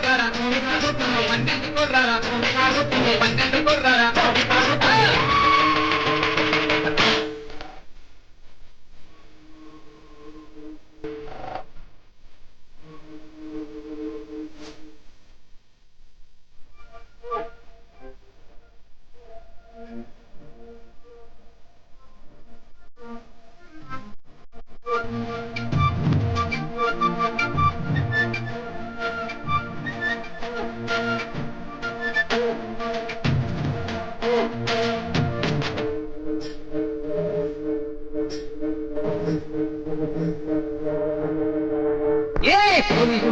గుర్రాల పన్నెండు గుర్రాల పన్నెండు గుర్రాల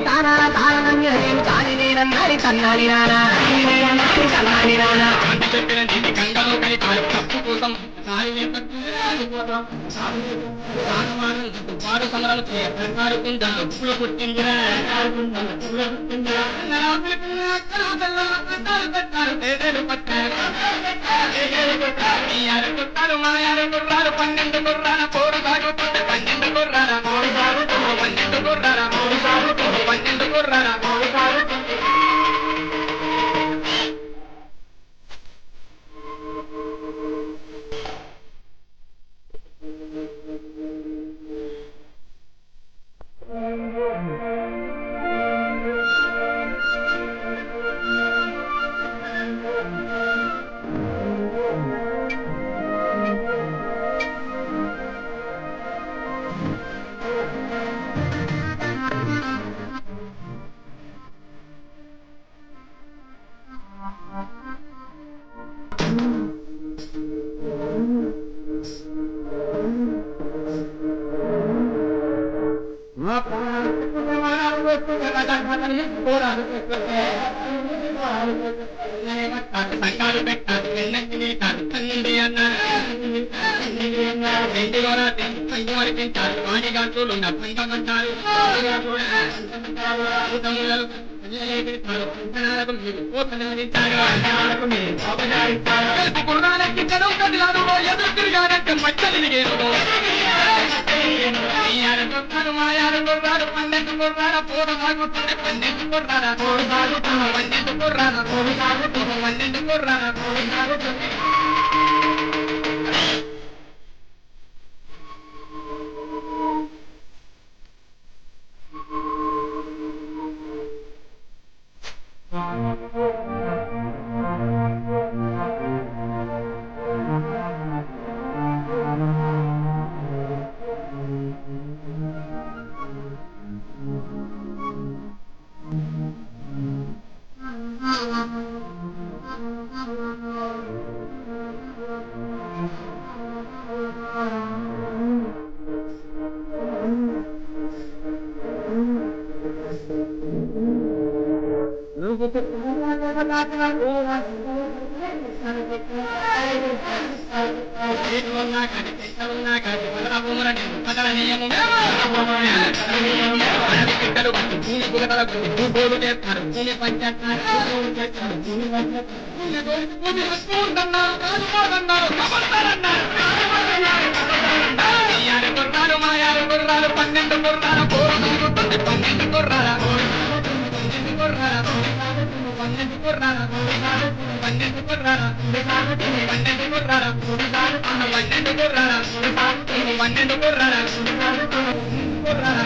తానా తాళనంగా నేను తాని నేనన్నాని తన్నాని నానా తన్నాని నానా అంటి చెప్పిన దీని గంగలో కై కారు తప్పు కోసం వారు సమరాలు చేస్తారు కుండలు పూల పుట్టిందిరా కొట్టారు మాయారు గుర్రాలు పన్నెండు గుర్రాల పోరు సాగుతుంది పన్నెండు గుర్రాల పన్నెండు గుర్రాల పన్నెండు గుర్రాల సంఘాలు పెట్టారు ఎన్నెక్కి తండ్రి అన్నారు అనిపించారు వాణిగాంతులు పంచమంటారు గుర్రాలకి కడవు కదిలాడు ఎదురు తిరిగారంటే మచ్చలి మాయారు గుర్రాలు పన్నెండు గుర్రాల పోరు సాగుతుంది పన్నెండు గుర్రాల పన్నెండు గుర్రాల పన్నెండు గుర్రాల భూగోలు చేస్తారు భూమి పంచేస్తారు గుర్రాలు మాయారు గుర్రాలు పన్నెండు గుర్రాల పోరు సాగుతుంది పన్నెండు గుర్రాల పన్నెండు గుర్రాల పన్నెండు గుర్రాల పన్నెండు గుర్రాల పన్నెండు గుర్రాల పన్నెండు గుర్రాల పన్నెండు గుర్రాల గుర్రాల